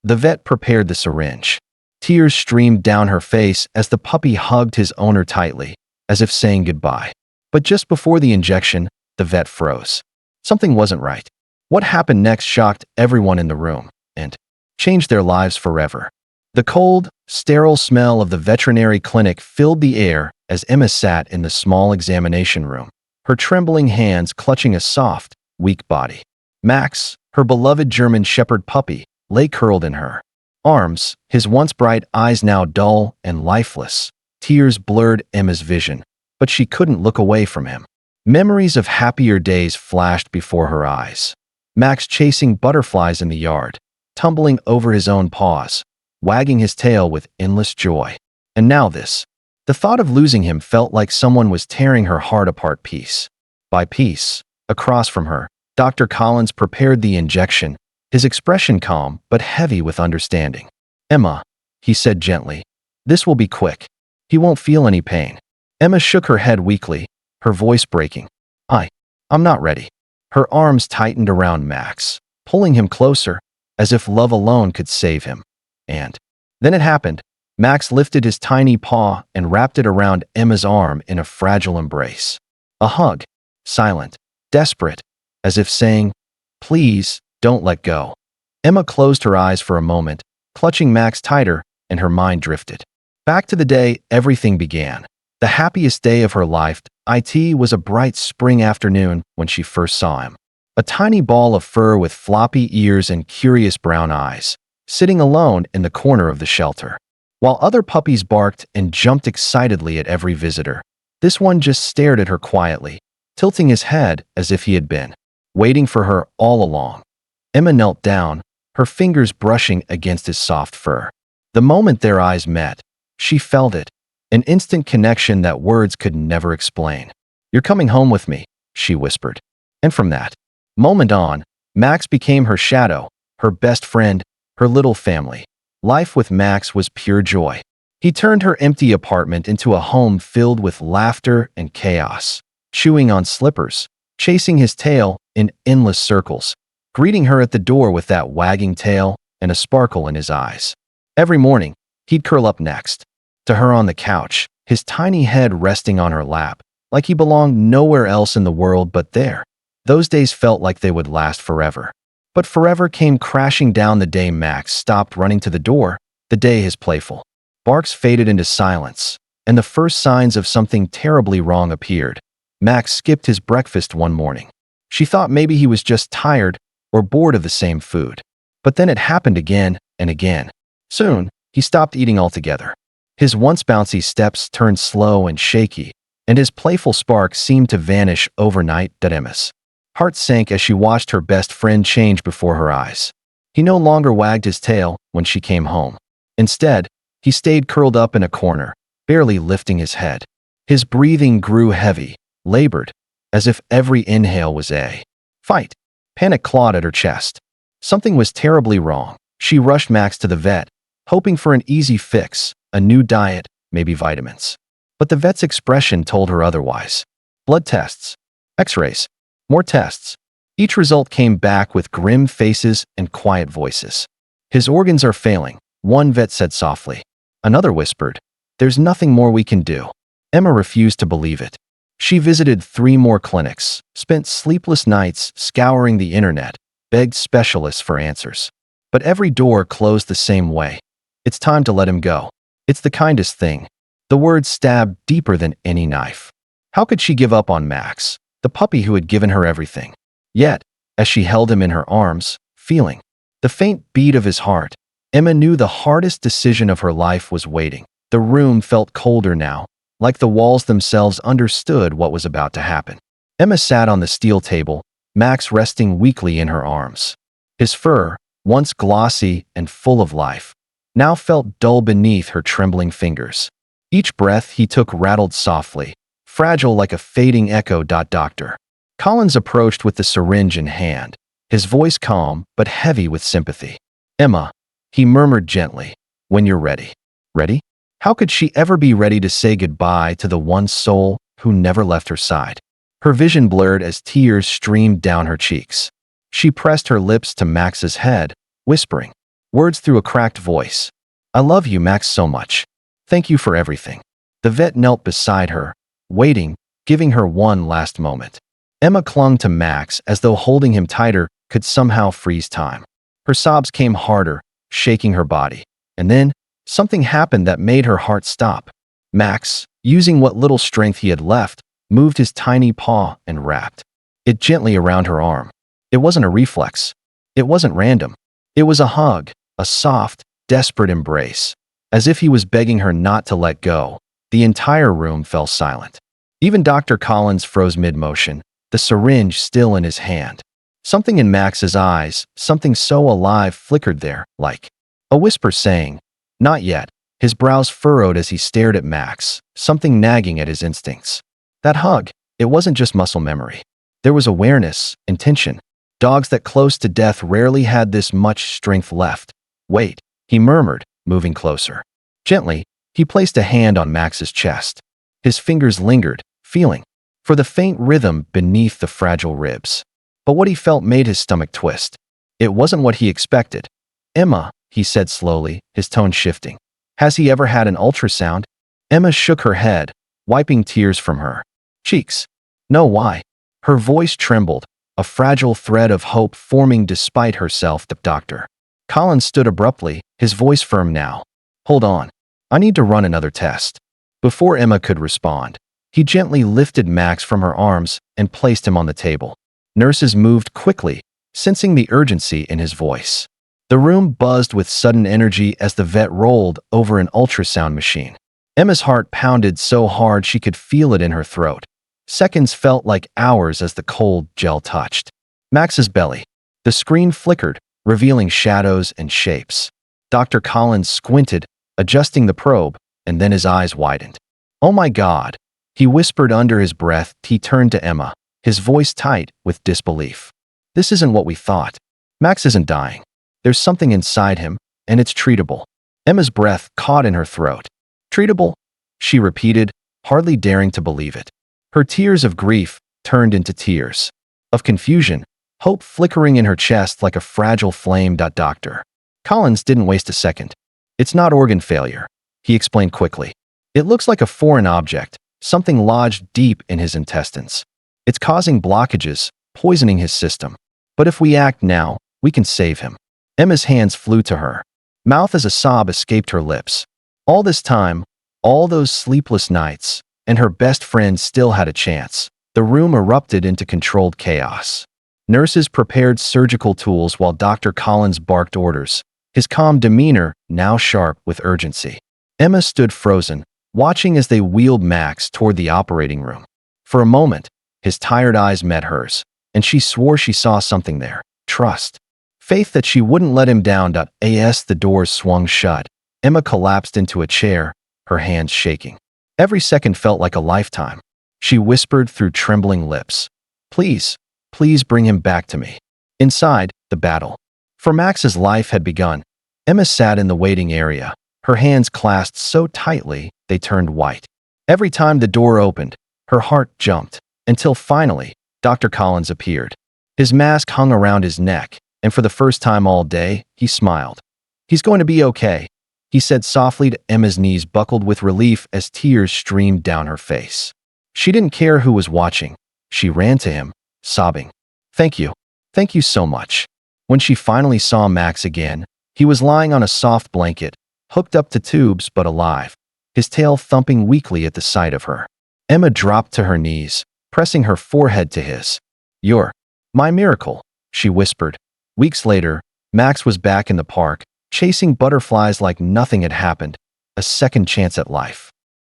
The vet prepared the syringe. Tears streamed down her face as the puppy hugged his owner tightly, as if saying goodbye. But just before the injection, the vet froze. Something wasn't right. What happened next shocked everyone in the room and changed their lives forever. The cold, sterile smell of the veterinary clinic filled the air as Emma sat in the small examination room, her trembling hands clutching a soft, weak body. Max, her beloved German Shepherd puppy, lay curled in her arms, his once bright eyes now dull and lifeless. Tears blurred Emma's vision, but she couldn't look away from him. Memories of happier days flashed before her eyes. Max chasing butterflies in the yard, tumbling over his own paws, wagging his tail with endless joy. And now this. The thought of losing him felt like someone was tearing her heart apart piece by piece. Across from her, Dr. Collins prepared the injection, his expression calm but heavy with understanding. "Emma," he said gently, "this will be quick. He won't feel any pain." Emma shook her head weakly, her voice breaking. I'm not ready." Her arms tightened around Max, pulling him closer, as if love alone could save him. And then it happened. Max lifted his tiny paw and wrapped it around Emma's arm in a fragile embrace. A hug, silent, desperate, as if saying, "Please, don't let go." Emma closed her eyes for a moment, clutching Max tighter, and her mind drifted back to the day everything began. The happiest day of her life. It was a bright spring afternoon when she first saw him. A tiny ball of fur with floppy ears and curious brown eyes, sitting alone in the corner of the shelter. While other puppies barked and jumped excitedly at every visitor, this one just stared at her quietly, tilting his head as if he had been waiting for her all along. Emma knelt down, her fingers brushing against his soft fur. The moment their eyes met, she felt it, an instant connection that words could never explain. "You're coming home with me," she whispered. And from that moment on, Max became her shadow, her best friend, her little family. Life with Max was pure joy. He turned her empty apartment into a home filled with laughter and chaos, chewing on slippers, chasing his tail in endless circles, greeting her at the door with that wagging tail and a sparkle in his eyes. Every morning, he'd curl up next to her on the couch, his tiny head resting on her lap, like he belonged nowhere else in the world but there. Those days felt like they would last forever. But forever came crashing down the day Max stopped running to the door, the day his playful barks faded into silence, and the first signs of something terribly wrong appeared. Max skipped his breakfast one morning. She thought maybe he was just tired or bored of the same food. But then it happened again and again. Soon, he stopped eating altogether. His once bouncy steps turned slow and shaky, and his playful spark seemed to vanish overnight. Emma's heart sank as she watched her best friend change before her eyes. He no longer wagged his tail when she came home. Instead, he stayed curled up in a corner, barely lifting his head. His breathing grew heavy, labored, as if every inhale was a fight. Panic clawed at her chest. Something was terribly wrong. She rushed Max to the vet, hoping for an easy fix, a new diet, maybe vitamins. But the vet's expression told her otherwise. Blood tests, x-rays, more tests. Each result came back with grim faces and quiet voices. "His organs are failing," one vet said softly. Another whispered, "There's nothing more we can do." Emma refused to believe it. She visited 3 more clinics, spent sleepless nights scouring the internet, begged specialists for answers. But every door closed the same way. "It's time to let him go. It's the kindest thing." The words stabbed deeper than any knife. How could she give up on Max, the puppy who had given her everything? Yet, as she held him in her arms, feeling the faint beat of his heart, Emma knew the hardest decision of her life was waiting. The room felt colder now, like the walls themselves understood what was about to happen. Emma sat on the steel table, Max resting weakly in her arms. His fur, once glossy and full of life, now felt dull beneath her trembling fingers. Each breath he took rattled softly, fragile like a fading echo. Dr. Collins approached with the syringe in hand, his voice calm but heavy with sympathy. "Emma," he murmured gently, "when you're ready." Ready? How could she ever be ready to say goodbye to the one soul who never left her side? Her vision blurred as tears streamed down her cheeks. She pressed her lips to Max's head, whispering, Words through a cracked voice. I love you, Max, so much. Thank you for everything. The vet knelt beside her, waiting, giving her one last moment. Emma clung to Max as though holding him tighter could somehow freeze time. Her sobs came harder, shaking her body. And then, something happened that made her heart stop. Max, using what little strength he had left, moved his tiny paw and wrapped it gently around her arm. It wasn't a reflex. It wasn't random. It was a hug, a soft, desperate embrace. As if he was begging her not to let go, the entire room fell silent. Even Dr. Collins froze mid-motion, the syringe still in his hand. Something in Max's eyes, something so alive, flickered there, like a whisper saying, "Not yet." His brows furrowed as he stared at Max, something nagging at his instincts. That hug, it wasn't just muscle memory. There was awareness, intention. Dogs that close to death rarely had this much strength left. Wait, he murmured, moving closer. Gently, he placed a hand on Max's chest. His fingers lingered, feeling for the faint rhythm beneath the fragile ribs. But what he felt made his stomach twist. It wasn't what he expected. Emma, he said slowly, his tone shifting. Has he ever had an ultrasound? Emma shook her head, wiping tears from her cheeks. No, why? Her voice trembled, a fragile thread of hope forming despite herself. The doctor. Collins stood abruptly, his voice firm now. Hold on. I need to run another test. Before Emma could respond, he gently lifted Max from her arms and placed him on the table. Nurses moved quickly, sensing the urgency in his voice. The room buzzed with sudden energy as the vet rolled over an ultrasound machine. Emma's heart pounded so hard she could feel it in her throat. Seconds felt like hours as the cold gel touched Max's belly. The screen flickered, revealing shadows and shapes. Dr. Collins squinted, adjusting the probe, and then his eyes widened. Oh my God, he whispered under his breath. He turned to Emma, his voice tight with disbelief. This isn't what we thought. Max isn't dying. There's something inside him, and it's treatable. Emma's breath caught in her throat. Treatable? She repeated, hardly daring to believe it. Her tears of grief turned into tears of confusion, hope flickering in her chest like a fragile flame. Dr. Collins didn't waste a second. It's not organ failure, he explained quickly. It looks like a foreign object, something lodged deep in his intestines. It's causing blockages, poisoning his system. But if we act now, we can save him. Emma's hands flew to her mouth as a sob escaped her lips. All this time, all those sleepless nights, and her best friend still had a chance. The room erupted into controlled chaos. Nurses prepared surgical tools while Dr. Collins barked orders, his calm demeanor now sharp with urgency. Emma stood frozen, watching as they wheeled Max toward the operating room. For a moment, his tired eyes met hers, and she swore she saw something there. Trust. Faith that she wouldn't let him down. As the doors swung shut, Emma collapsed into a chair, her hands shaking. Every second felt like a lifetime. She whispered through trembling lips, "Please, please bring him back to me." Inside, the battle for Max's life had begun. Emma sat in the waiting area, her hands clasped so tightly they turned white. Every time the door opened, her heart jumped, until finally, Dr. Collins appeared. His mask hung around his neck, and for the first time all day, he smiled. "He's going to be okay," he said softly. To Emma's knees buckled with relief as tears streamed down her face. She didn't care who was watching. She ran to him, sobbing. "Thank you. Thank you so much." When she finally saw Max again, he was lying on a soft blanket, hooked up to tubes but alive, his tail thumping weakly at the sight of her. Emma dropped to her knees, pressing her forehead to his. "You're my miracle," she whispered. Weeks later, Max was back in the park, chasing butterflies like nothing had happened, a second chance at life.